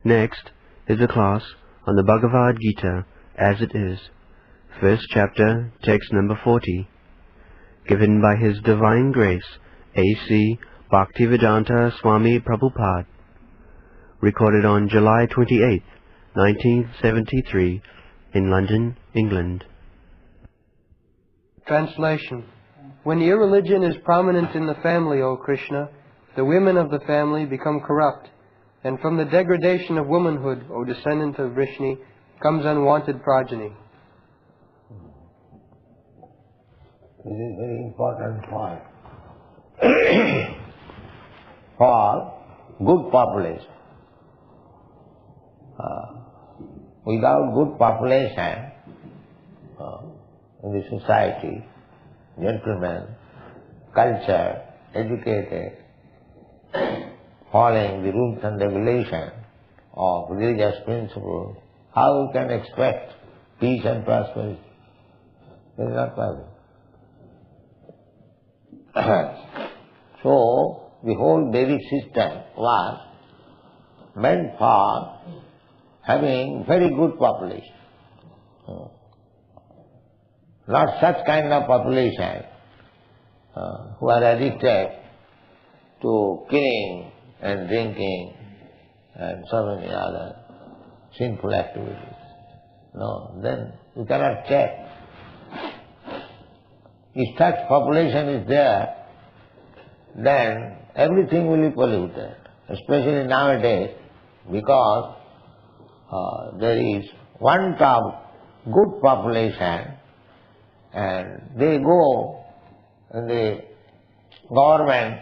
Next is a class on the Bagavad-gita as it is, first chapter, text number 40, given by His Divine Grace, A.C. Bhaktivedanta Swami Prabhupada, recorded on July 28, 1973, in London, England. Translation. When irreligion is prominent in the family, O Krishna, the women of the family become corrupt, and from the degradation of womanhood, O descendant of Vrishni, comes unwanted progeny. This is a very important point for good population. Without good population in the society, gentlemen, culture, educated, following the rules and regulations of religious principles, how you can expect peace and prosperity? It is not possible. So, the whole Vedic system was meant for having very good population. Not such kind of population who are addicted to killing and drinking and so many other sinful activities. No, then you cannot check. If such population is there, then everything will be polluted, especially nowadays, because there is want of good population and they go in the government,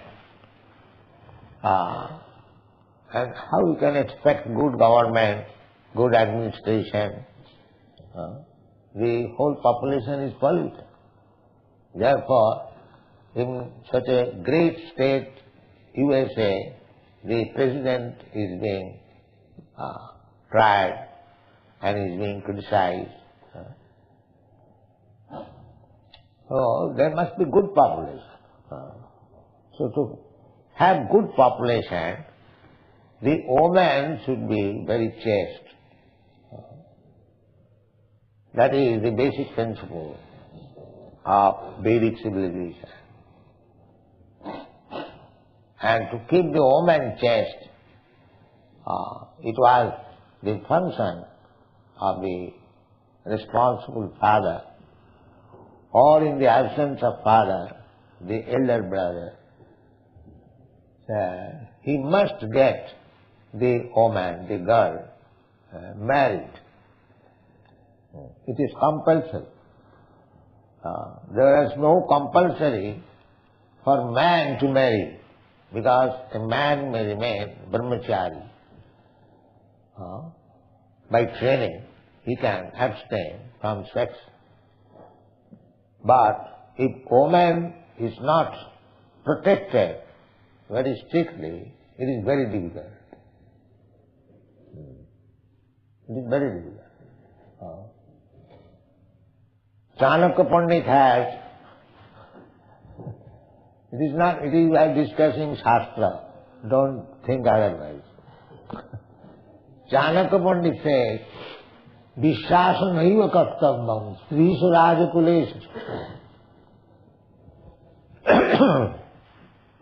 and how you can expect good government, good administration? The whole population is polluted. Therefore, in such a great state, USA, the president is being tried and is being criticized. So there must be good population. So to have good population, the woman should be very chaste. That is the basic principle of Vedic civilization. And to keep the woman chaste, it was the function of the responsible father, or in the absence of father, the elder brother. He must get the woman, the girl, married. It is compulsory. There is no compulsory for man to marry, because a man may remain brahmachari. By training, he can abstain from sex. But if woman is not protected very strictly, it is very difficult. It is very difficult. Chanakya Pandit has, it is like discussing Shastra, don't think otherwise. Chanakya Pandit says, Vishwasa naiva kartabam, Srisu Rajakulesu.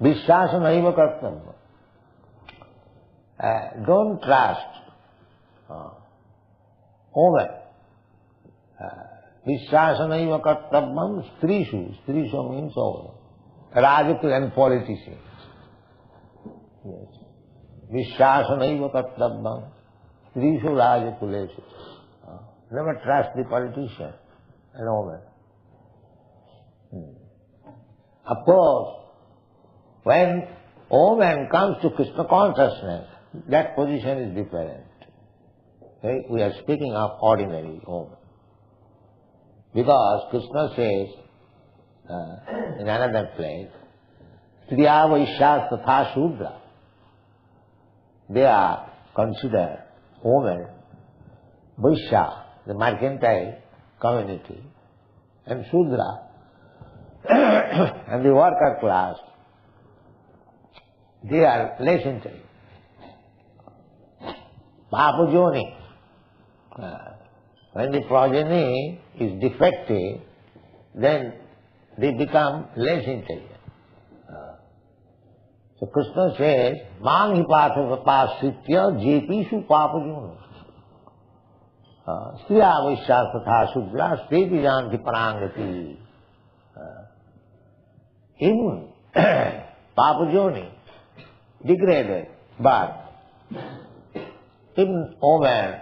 Vishwasa naiva kartabam. Don't trust woman. Vishwasa naiva kartabam, Srisu. Srisu means woman. Rajakul and politicians. Yes. Vishwasa naiva kartabam, Srisu Rajakulesu. Never trust the politician and woman. Of course, when woman comes to Krishna consciousness, that position is different. Okay? We are speaking of ordinary woman. Because Krishna says in another place, Striya Vaishyas Tatha Shudra. They are considered women, Vaishya, the mercantile community, and Shudra, and the worker class, they are less intelligent. papajoni. When the progeny is defective, then they become less intelligent. So Krishna says, Mang hi pasritya jepishu papajoni. Striya vaishya tatha shudra stepi janti parangati. Even papajoni, degraded, but even woman,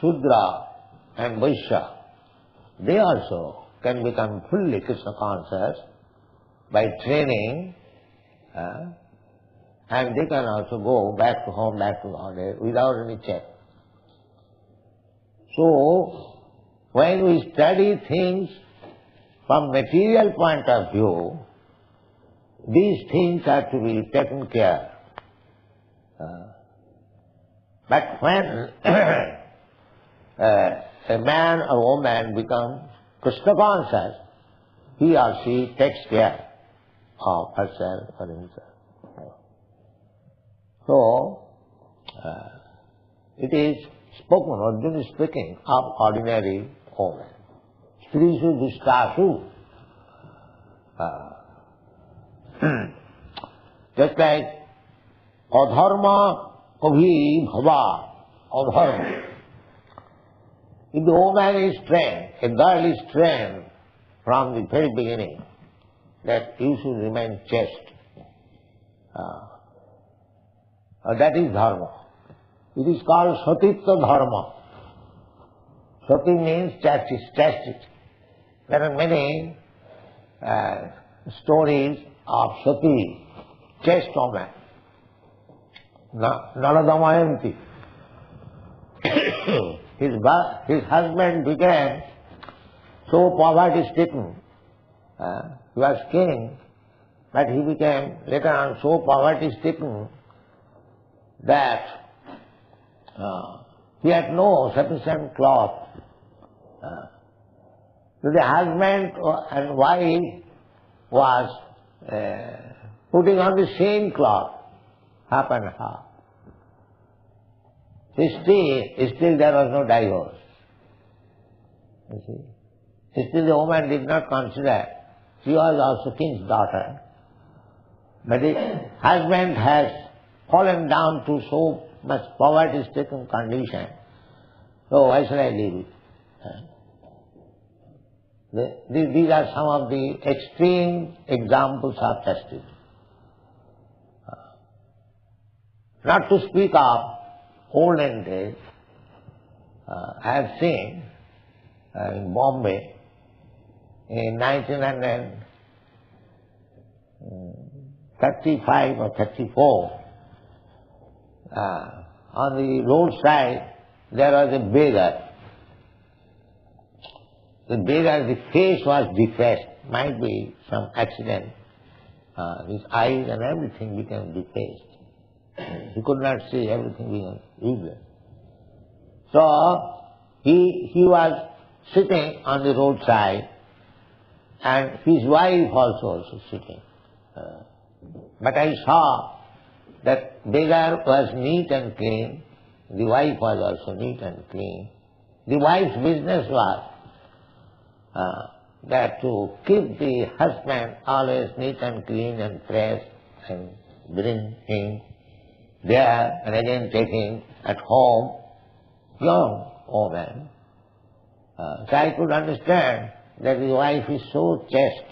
shudra and vaishya, they also can become fully Krishna conscious by training, and they can also go back to home, back to order without any check. So, when we study things from material point of view, these things are to be taken care. But when a man or woman becomes Krishna conscious, he or she takes care of herself or himself. So, it is spoken, Arjuna is speaking of ordinary woman. Strisu dushtasu. Just like adharma abhi bhava, adharma. If the woman is trained, a girl is trained from the very beginning that you should remain chaste. That is dharma. It is called satitva dharma. Sati means chastity. There are many stories of sati, chaste woman. Naladamayanti. His husband became so poverty-stricken. He was king, but he became later on so poverty-stricken that he had no sufficient cloth. So the husband and wife was putting on the same cloth, half and half. Still there was no divorce. You see? Still the woman did not consider. She was also king's daughter. But the husband has fallen down to so much poverty-stricken condition. So why should I leave it? These are some of the extreme examples of chastity. Not to speak of olden days, I have seen in Bombay in 1935 or 34, on the roadside there was a beggar. The beggar, the face was defaced, might be some accident. His eyes and everything became defaced. He could not see, everything became useless. So he was sitting on the roadside, and his wife also sitting. But I saw that beggar was neat and clean, the wife was also neat and clean. The wife's business was that to keep the husband always neat and clean and fresh, and bring him there and again take him at home, young woman. So I could understand that the wife is so chaste.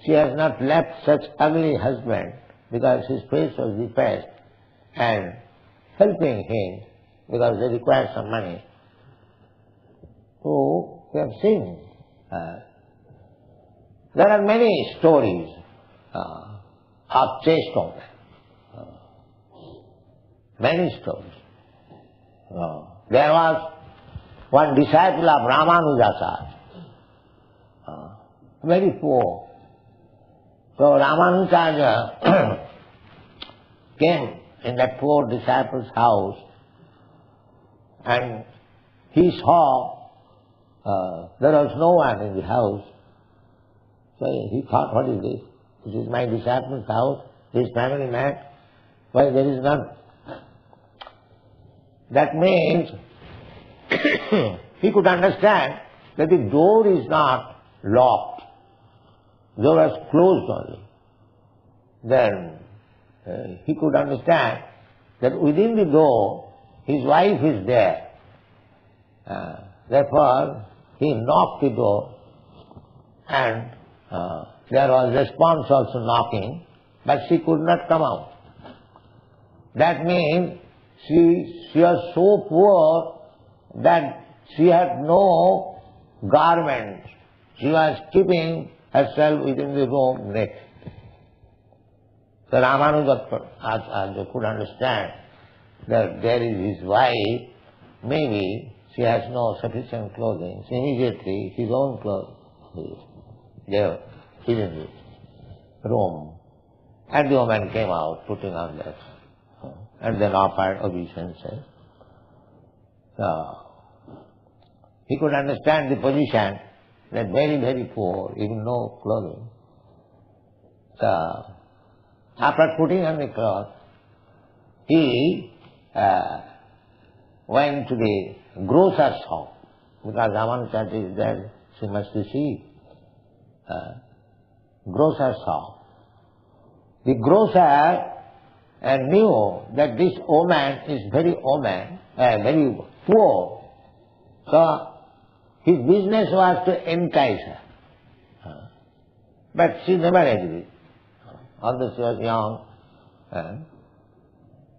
She has not left such ugly husband because his face was defaced, and helping him because they require some money. So we have seen. There are many stories of chaste women. Many stories. There was one disciple of Ramanujacha, very poor. So Ramanujacha came in that poor disciple's house, and he saw there was no one in the house. So he thought, what is this? This is my disciple's house, this family man. Why there is none? That means he could understand that the door is not locked, the door was closed only. Then he could understand that within the door his wife is there. Therefore he knocked the door, and there was response also knocking, but she could not come out. That means she was so poor that she had no garment. She was keeping herself within the room naked. So Ramanuja could understand that there is his wife, maybe she has no sufficient clothing. So immediately his own clothes there in the room. And the woman came out, putting on that, and then offered obeisances. So he could understand the position, that very, very poor, even no clothing. So after putting on the cloth, he went to the grocer's shop, because Ramanuja is there, she must receive. Grocer's shop. The grocer knew that this woman is very poor. So his business was to entice her. But she never agreed, although she was young.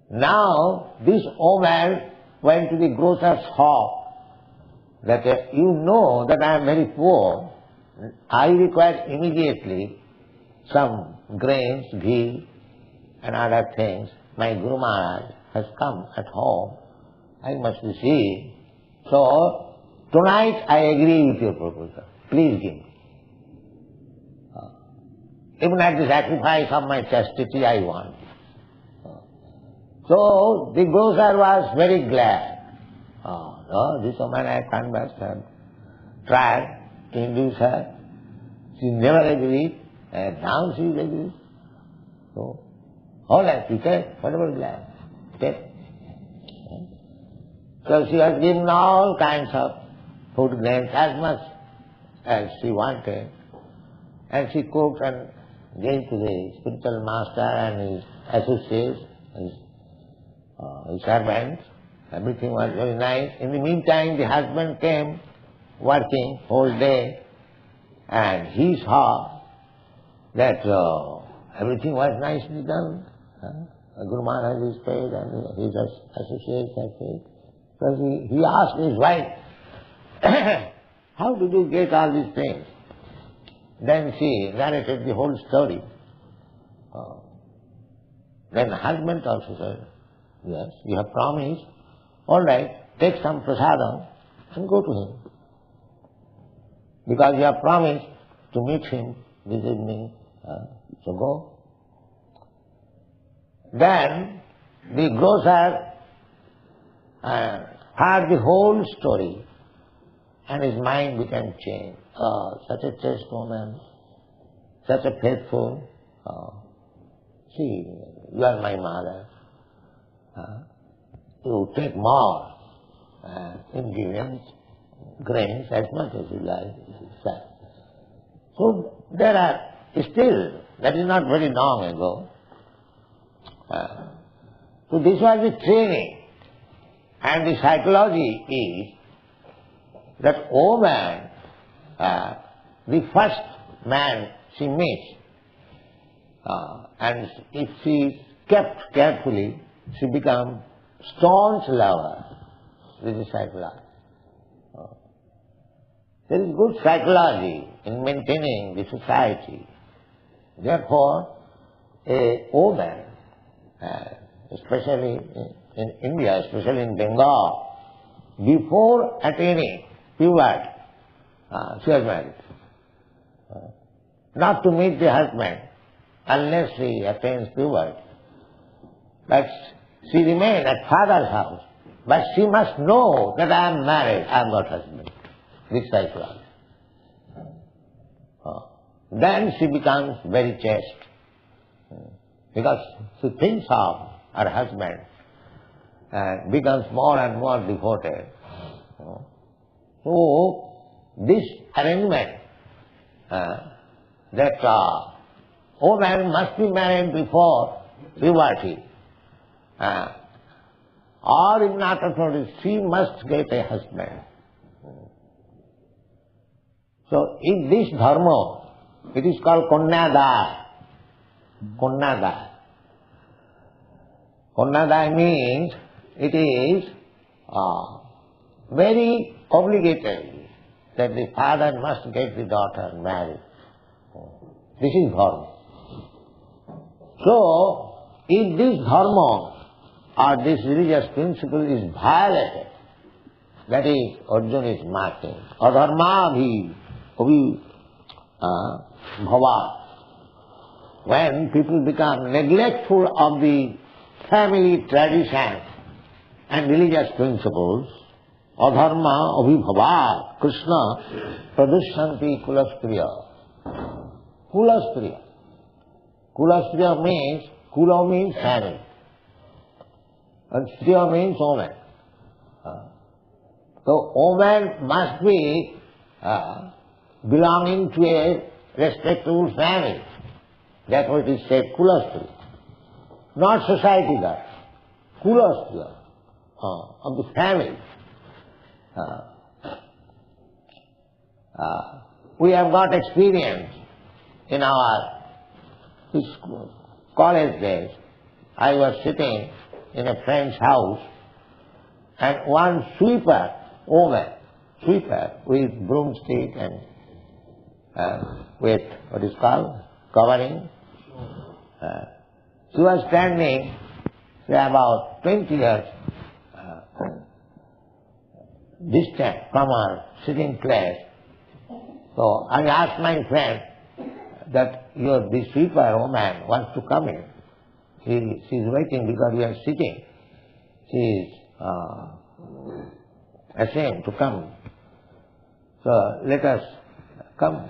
Now this woman went to the grocer's shop, that you know that I am very poor, I require immediately some grains, ghee and other things. My Guru Maharaj has come at home, I must receive. So tonight I agree with your proposal, please give me. Even at the sacrifice of my chastity I want. So the grocer was very glad. No, this woman I can't have tried to induce her. She never agreed, and now she is agreed. So, all right, she said, whatever you like, take. So she was given all kinds of food grains, as much as she wanted. And she cooked and gave to the spiritual master and his associates, his servants. Everything was very nice. In the meantime, the husband came working whole day, and he saw that everything was nicely done. Guru Maharaj is paid and his associates are paid. So he asked his wife, how did you get all these things? Then she narrated the whole story. Then the husband also said, yes, you have promised. All right, take some prasadam and go to him. Because you have promised to meet him this evening, so go. Then the grocer heard the whole story and his mind became changed. Oh, such a chaste woman, such a faithful. See, you are my mother. You take more ingredients, grains, as much as you like. So there are still, that is not very long ago. So this was the training, and the psychology is that woman, the first man she meets, and if she is kept carefully, she becomes staunch lover. This is psychology. There is good psychology in maintaining the society. Therefore, a woman, especially in India, especially in Bengal, before attaining puberty, she was married. Not to meet the husband unless she attains puberty. But she remained at father's house. But she must know that I am married, I am not husband. This psychology. Then she becomes very chaste. Because she thinks of her husband and becomes more and more devoted. So, this arrangement that woman must be married before puberty, or if not authority, she must get a husband. So, in this dharma, it is called Kanyada. Kanyada. Kanyada means it is very obligatory that the father must get the daughter married. This is dharma. So, if this dharma or this religious principle is violated, that is, Arjuna is marking, adharma bhava. When people become neglectful of the family traditions and religious principles, adharma abhibhava, Krishna pradushanti kulaspriya. Kulaspriya. Kulaspriya means, kula means family, and striya means woman. So woman must be belonging to a respectable family. That's what is said, kulaspriya. Not society that. Kulaspriya of the family. We have got experience in our college days. I was sitting in a friend's house and one sweeper woman, sweeper with broomstick and with what is called covering. She was standing, say about 20 years distant from her sitting place. So I asked my friend that this sweeper woman wants to come in. She is waiting because we are sitting. She is ashamed to come. So let us come.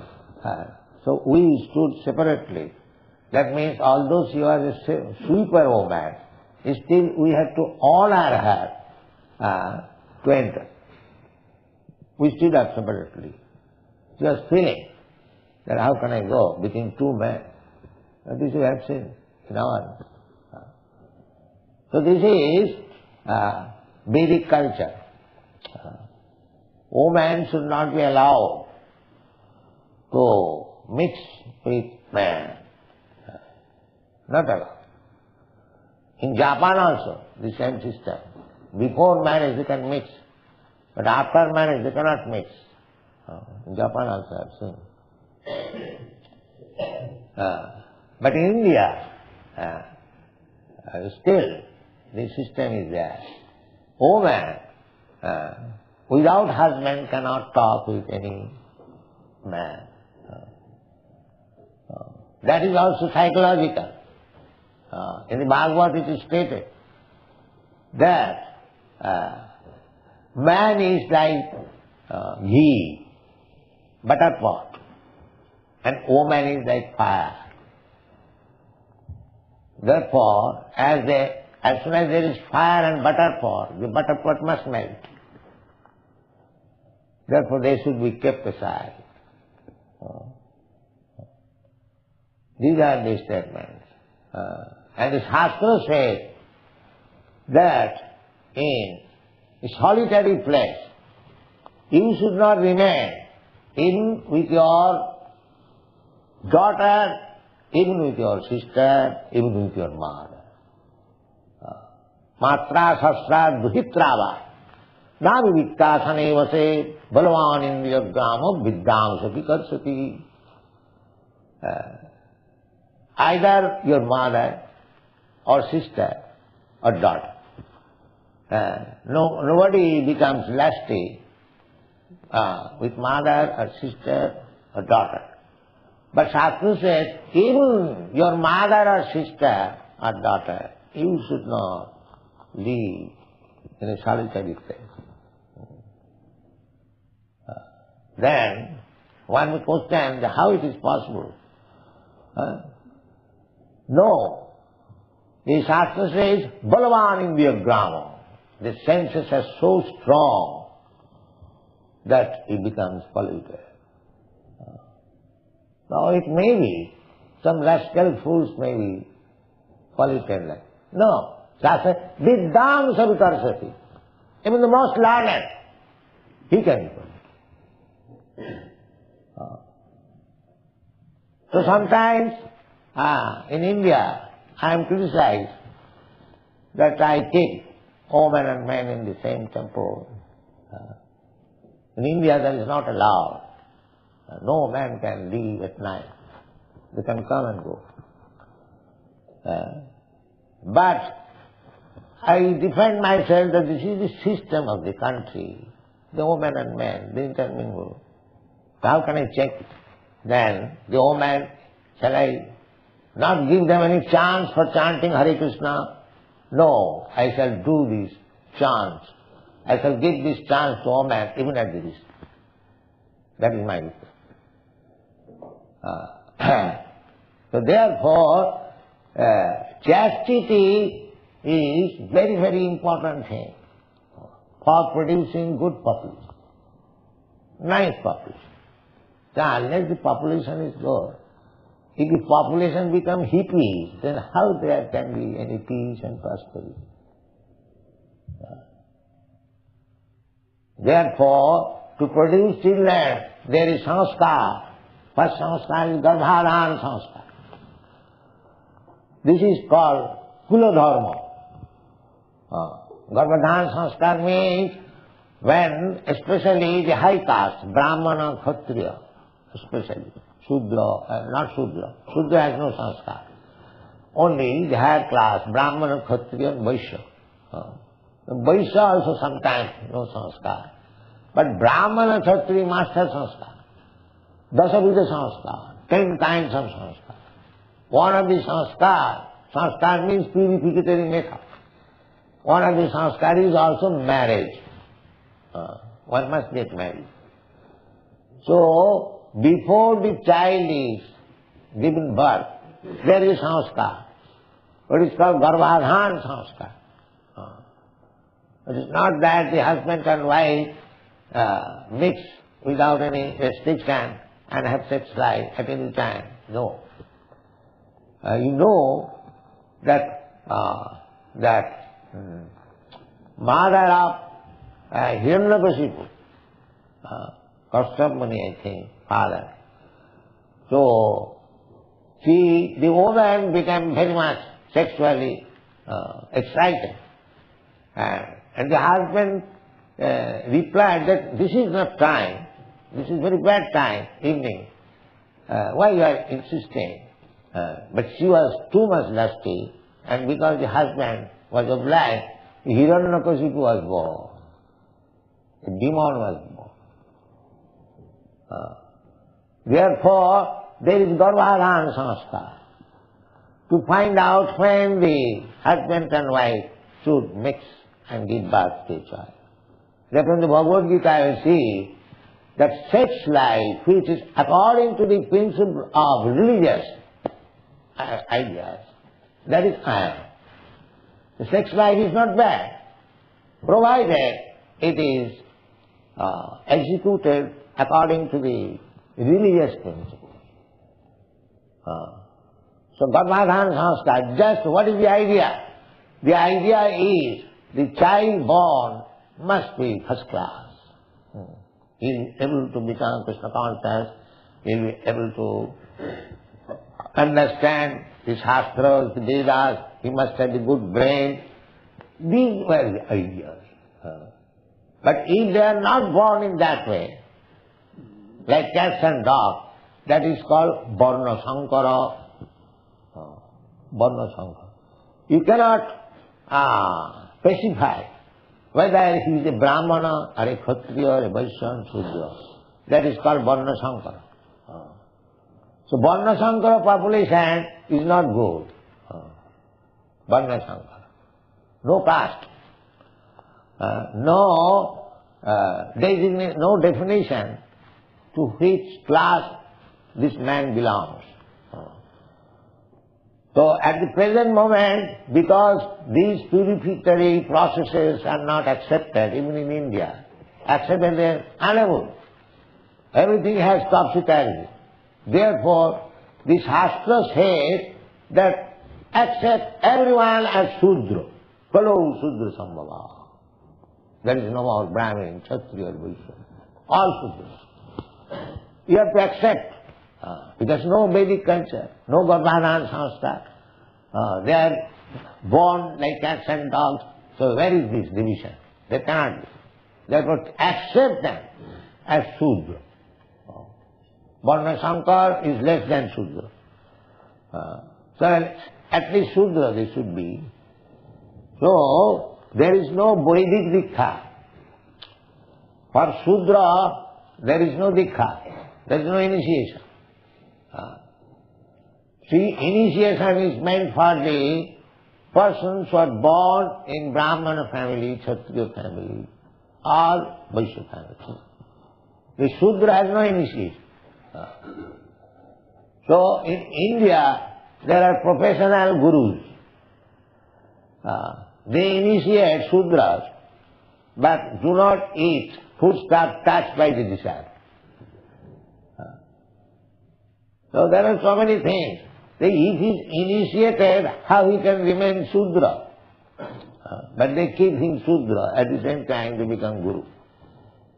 So we stood separately. That means although she was a sweeper woman, still we had to honor her to enter. We stood up separately. She was feeling that how can I go between two men? This we have seen in our. So this is Vedic culture. Women should not be allowed to mix with men. Not allowed. In Japan also, the same system. Before marriage they can mix, but after marriage they cannot mix. In Japan also I have seen. But in India, still the system is there. Woman without husband cannot talk with any man. That is also psychological. In the Bhagavad it is stated that man is like ghee, butter pot, and woman is like fire. Therefore, as soon as there is fire and butter pot, the butter pot must melt. Therefore, they should be kept aside. These are the statements. And the Shastra says that in a solitary place, you should not remain even with your daughter, even with your sister, even with your mother. Matra sasra duhitrava nami viktasane vase balavan indriya grama vidyamsapi karsati. Either your mother or sister or daughter. Nobody becomes lusty with mother or sister or daughter. But Shastra says, even your mother or sister or daughter, you should not live in a solitary place. Then one would question how it is possible. No. The Shastra says, Balavan indriya grama. the senses are so strong that it becomes polluted. Now it may be, some rascal fools may be polluted like. No. Shastra, Viddham Savitarsati. Even the most learned, he can be polluted. So sometimes, in India, I am criticized that I keep women and men in the same temple. In India that is not allowed. No man can leave at night. They can come and go. But I defend myself that this is the system of the country. The women and men, they intermingle. How can I check it? Then the woman, shall I not give them any chance for chanting Hare Krishna? No, I shall do this chant. I shall give this chance to woman even at the risk. That is my request. So therefore, chastity is very, very important thing for producing good population, nice population. So unless the population is good, if the population become hippies, then how there can be any peace and prosperity? Therefore, to produce children, there is sanskar. First sanskar is garbhadhan sanskar. This is called kula dharma. Garbhadhan sanskar means when especially the high caste, Brahmana, Kshatriya, especially, Shudra, not Shudra. Shudra has no sanskar. Only the higher class, Brahmana, Kshatriya and Vaishya. Vaishya also sometimes no sanskar. But Brahmana, Kshatriya must have sanskar. Dasavidha sanskar, 10 kinds of sanskar. One of the sanskar means purificatory method. One of the sanskar is also marriage. One must get married. So, before the child is given birth, there is sanskar. What is called garbhadhan sanskar. It is not that the husband and wife mix without any restriction and have sex life at any time. No. You know that mother of Hiranyakashipu, Kashyap Muni, I think, father. So, the woman became very much sexually excited. And the husband replied that this is not time, this is very bad time, evening. Why you are insisting? But she was too much lusty, and because the husband was obliged, Hiranyakashipu was born. The demon was born. Therefore, there is garbhadhan sanskar. To find out when the husband and wife should mix and give birth to a child. Therefore, in the Bagavad-gita I will see that sex life, which is according to the principle of religious ideas, that is iron. The sex life is not bad, provided it is executed according to the religious principle. So garbhadhan sanskar, just what is the idea? The idea is the child born must be first class. He is able to become Krishna conscious, he will be able to understand the Shastras, the Vedas, he must have a good brain. These were the ideas. But if they are not born in that way, like cats and dogs, that is called Varna Sankara. Varna Sankara. You cannot specify whether he is a Brahmana or a Kshatriya or a Vaishya or Shudra. That is called Varna Sankara. So Varna Sankara population is not good. Varna Sankara. No caste. No definition to which class this man belongs. So at the present moment, because these purificatory processes are not accepted, even in India, accepted they're unable. Everything has topsy-turvy. Therefore, the Shastra says that accept everyone as Shudra. Kalo Shudra Sambhava. There is no more Brahmin, Kshatriya, or Vaishya. All Shudras. You have to accept. Because no Vedic culture, no Garbhadhan Sanskar. They are born like cats and dogs. So where is this division? They cannot be. Therefore accept them as Shudra. Varna Shankar is less than Shudra. So at least Shudra they should be. So there is no Vedic Dikha. For Shudra there is no Dikha. There is no initiation. See, initiation is meant for the persons who are born in Brahmana family, Kshatriya family, or Vaishya family. The Shudra has no initiation. So in India, there are professional gurus. They initiate Shudras, but do not eat foodstuff touched by the disciple. So there are so many things. If he is initiated, how he can remain Shudra? But they keep him Shudra, at the same time they become Guru.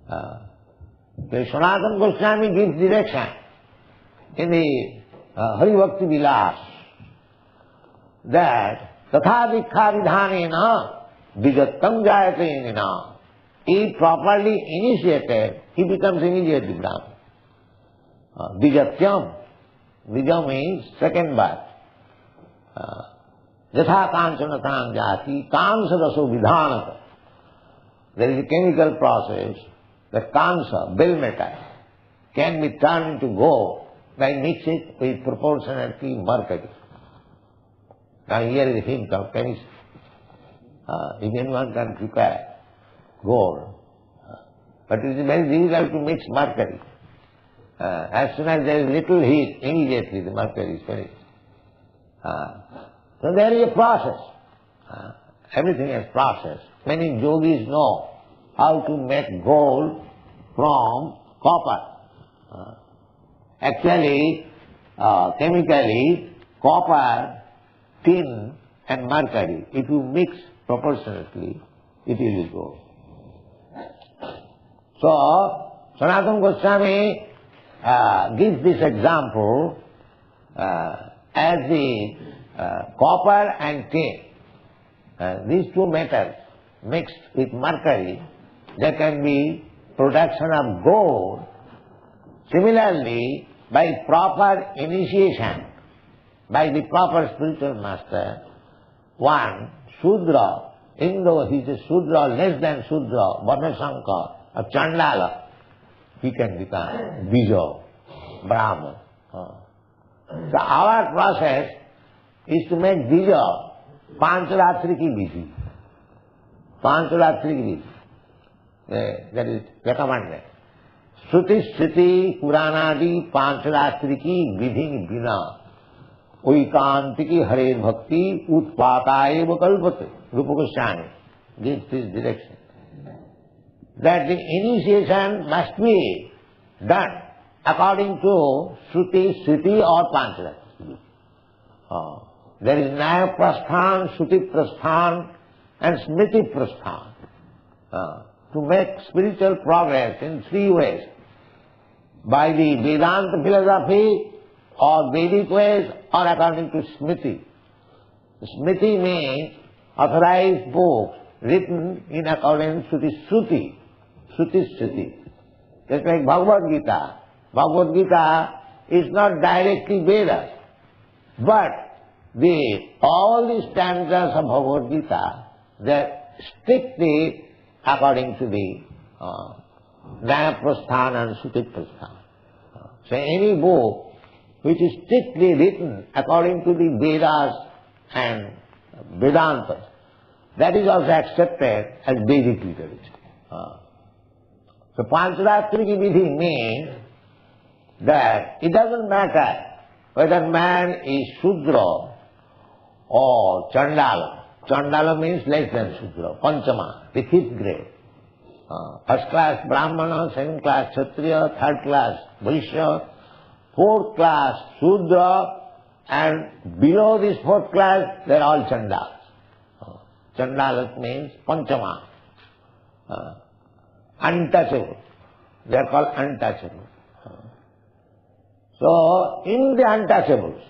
The Sanatana Goswami gives direction in the Hari Bhakti Vilas that Tatha Dikha Vidhanena Vigattam Jayate Nina. If properly initiated, he becomes immediately Brahman. Vigatyam. Vijam means second birth. Yatha kansanatang jati, kansa raso vidhanata. There is a chemical process that kansa, bell metal, can be turned into gold by mixing it with proportionately mercury. Now here is a hint of chemistry. If anyone can prepare gold, but it is very difficult to mix mercury. As soon as there is little heat, immediately the mercury is finished. So there is a process. Everything is process. Many yogis know how to make gold from copper. Actually, chemically, copper, tin and mercury, if you mix proportionately, it will be gold. So, Sanatana Goswami gives this example as the copper and tin. These two metals mixed with mercury, there can be production of gold. Similarly, by proper initiation, by the proper spiritual master, one Shudra, even though he is a Shudra, less than Shudra, Varna Shankar, or Chandala, he can become Bija, Brahman. So our process is to make Bija Pancharatri ki Vidhi. Pancharatri ki Vidhi. That is recommended. Shruti Shriti Puranadi Pancharatri ki Vidhi Bina Oikantiki Hare Bhakti Utpataeva Kalpate. Rupa Goswami gives this direction. That the initiation must be done according to Shruti, Sriti or Pancharatri. There is Nyaya Prasthan, Shruti Prasthan and Smriti Prasthan. To make spiritual progress in three ways. By the Vedanta philosophy or Vedic ways or according to Smriti. Smriti means authorized books written in accordance to the Shruti. Shruti Sriti. Just like Bagavad-gita. Bagavad-gita is not directly Vedas, but all the stanzas of Bagavad-gita, they are strictly according to the Nyaya Prasthan and Shruti Prasthan. So any book which is strictly written according to the Vedas and Vedantas, that is also accepted as Vedic literature. So Pancharatri ki Vidhi means that it doesn't matter whether man is Shudra or Chandala. Chandala means less than Shudra, Panchama, the fifth grade. First class Brahmana, second class Kshatriya, third class Vaishya, fourth class Shudra, and below this fourth class they are all Chandalas. Chandalas means Panchama, untouchable. They are called untouchable. So, in the untouchables,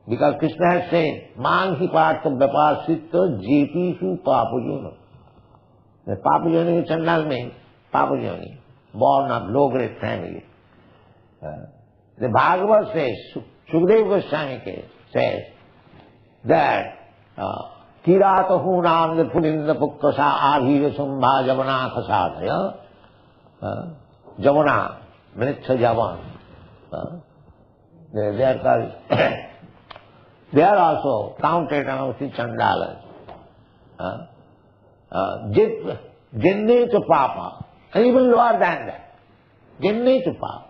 because Krishna has said, Mang hi partha vyapasitta jepishu papajuna. The papajuna Chandal means papajuna, born of low-grade family. The Bhagavad says, Sukadeva Goswami says that Kirata hunam the pulinda pukkasa abhira sambha javana khasadaya. Javana, Mritha Javan. They are called, they are also counted among the Chandalas. Jenne to Papa, and even lower than that. Jenne to Papa.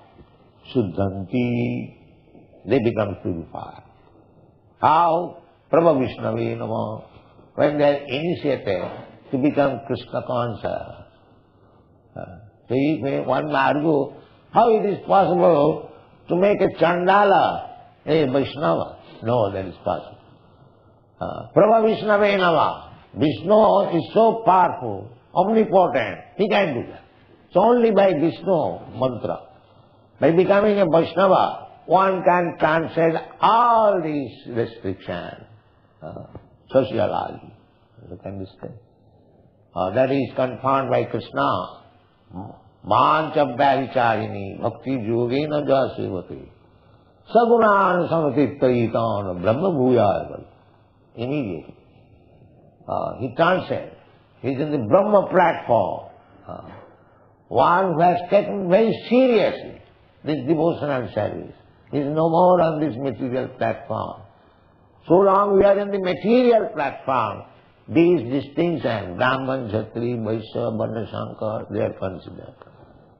Suddhanti, they become purified. How? Prabha Vishnavi Namo, when they are initiated to become Krishna conscious. So if one may argue, how it is possible to make a Chandala a Vaishnava? No, that is possible. Prabha Vishnave Nama. Vishnu is so powerful, omnipotent, he can do that. So only by Vishnu mantra, by becoming a Vaishnava, one can transcend all these restrictions, sociology. You can understand. That is confirmed by Krishna. Mancha Bhavicharini Bhakti Yogena Jasevati Sagunan Samatitaitan Brahma Bhuyaya. Immediately. He transcends. He is in the Brahma platform. One who has taken very seriously this devotional service. He is no more on this material platform. So long we are in the material platform, these distinctions, Brahman, Kshatri, Vaishya, Varna, Shankar, they are considered.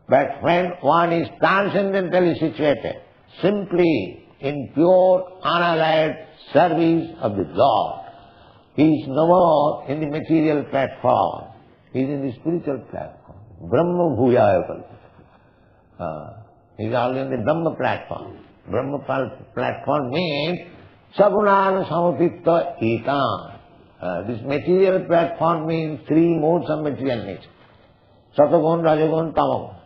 But when one is transcendentally situated, simply in pure, unallied service of the Lord, he is no more in the material platform, he is in the spiritual platform. Brahma Bhuyaya. He is already in the Brahma platform. Brahma platform means Sagunan Samapitya Etan. This material platform means three modes of material nature. Satagun, Rajagun, Tamagun.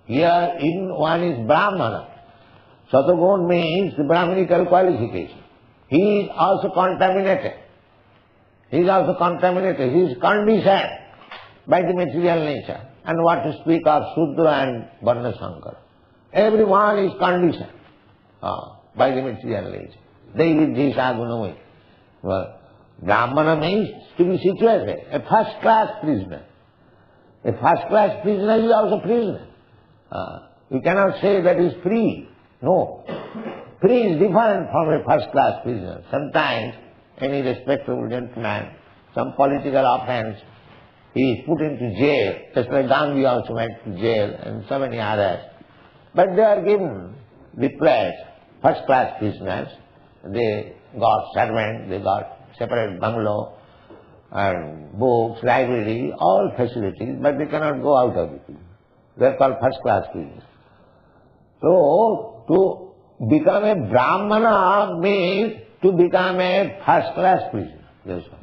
Here in one is Brahmana. Satagun means the Brahminical qualification. He is also contaminated. He is also contaminated. He is conditioned by the material nature. And what to speak of Sudra and Varna Shankara. Everyone is conditioned by the material nature. They with this aguna. Well, Brahmana means to be situated, a first class prisoner. A first class prisoner is also prisoner. You cannot say that he is free. No. Free is different from a first class prisoner. Sometimes any respectable gentleman, some political offense, he is put into jail, just like Gandhi also went to jail and so many others. But they are given the place, first class prisoners. They got servant, they got separate bungalow and books, library, all facilities, but they cannot go out of it. They are called first class prisoners. So, to become a Brahmana means to become a first class prisoner. That's all.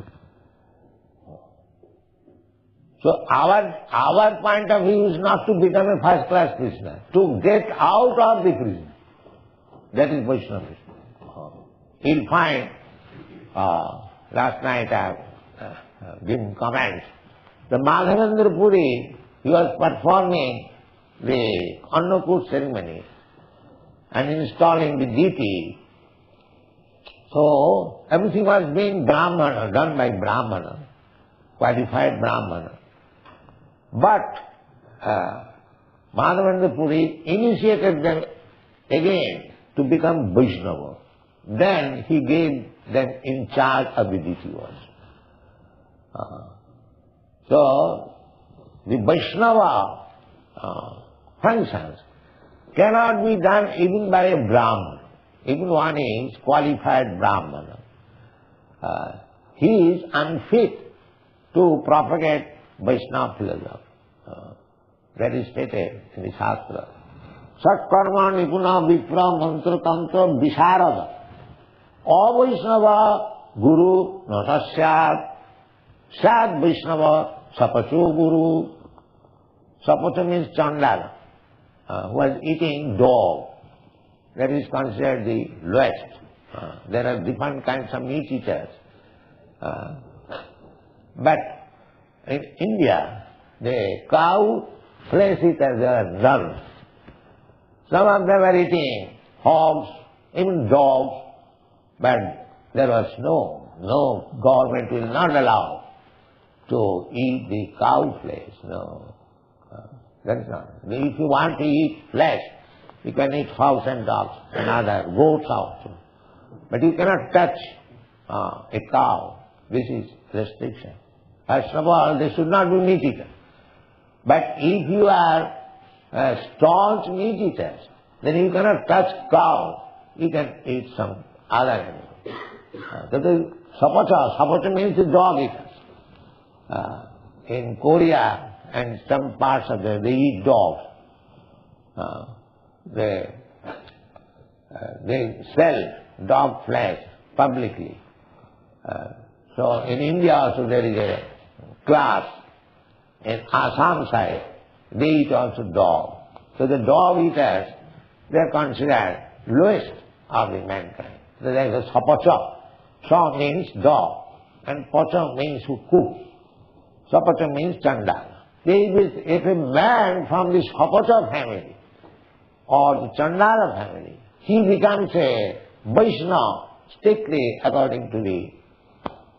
So our point of view is not to become a first class prisoner, to get out of the prison. That is Vaishnava. You'll find, last night I have given comments, the Madhavendra Puri, he was performing the Annakut ceremony and installing the deity. So everything was being Brahmana, done by Brahmana, qualified Brahmana. But Madhavendra Puri initiated them again to become Vaishnava. Then he gave them in charge of the deity also. So the Vaishnava functions cannot be done even by a Brahman. even one is qualified Brahmana, he is unfit to propagate Vaishnava philosophy. That is stated in the Shastra. Sat karma nipuna vipra mantra tantra visharada. Avaishnava guru nasasyat. Sad Vaishnava sapacho guru. Sapacho means chandala, who was eating dog. That is considered the lowest. There are different kinds of meat eaters. But in India, the cow flesh eaters are none. Some of them are eating hogs, even dogs, but there was no government will not allow to eat the cow flesh, no. That is not. If you want to eat flesh, you can eat hogs and dogs and other goats also. But you cannot touch a cow. This is restriction. First of all, they should not be meat eaters. But if you are staunch meat eaters, then you cannot touch cow. You can eat some other animal. That is sapacha. Sapacha means dog eaters. In Korea and some parts of they eat dogs. They sell dog flesh publicly. So in India also there is a class. In Assam side, they eat also dog. So the dog eaters, they are considered lowest of the mankind. So there is a sapacha. Sa means dog, and pacha means who cook. Sapacha means chandala. If a man from this sapacha family or the chandala family, he becomes a Vaishnava strictly according to the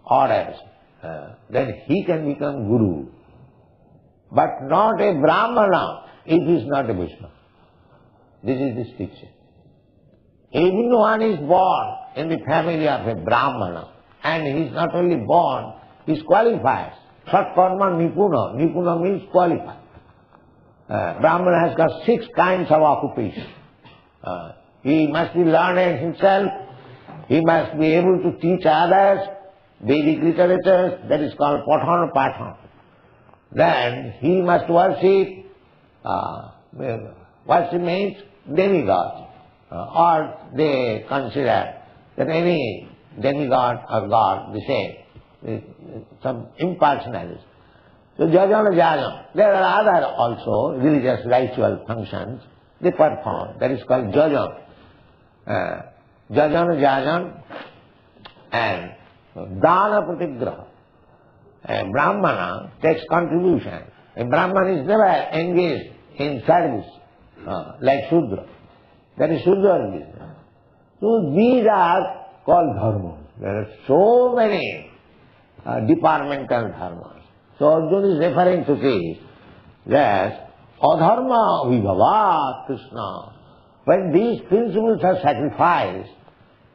orders, then he can become guru. But not a Brahmana if he is not a Vaishnava. This is the distinction. Even one is born in the family of a Brahmana, and he is not only born, he is qualified. Sat karma nipuna. Nipuna means qualified. Brahmana has got 6 kinds of occupation. He must be learned himself. He must be able to teach others Vedic literature, that is called pathan pathan. Then he must worship. Worship means demigod. Or they consider that any demigod or god the same, some impersonalism. So jajana. There are other also religious ritual functions they perform. That is called jajana. Jajana and dana pratigraha. A Brahmana takes contribution. A Brahman is never engaged in service like Shudra. That is Shudra's business. So these are called dharmas. There are so many departmental dharmas. So Arjuna is referring to this, that adharma vibhavat Krishna. When these principles are sacrificed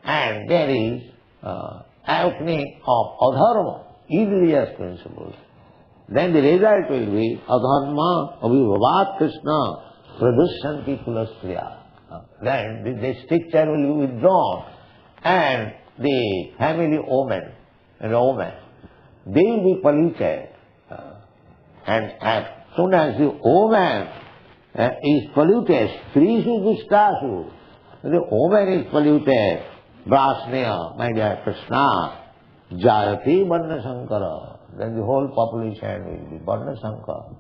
and there is awakening of adharma, religious principles, then the result will be adharma vibhavat Krishna pradushanti kulastriya. Then the stricture will be withdrawn and the family woman and woman, they will be polluted. And as soon as the woman is polluted, Srisu Dushtasu, the woman is polluted, Brasneya, my dear Krishna, Jayati Varna Sankara, then the whole population will be Varna Sankara.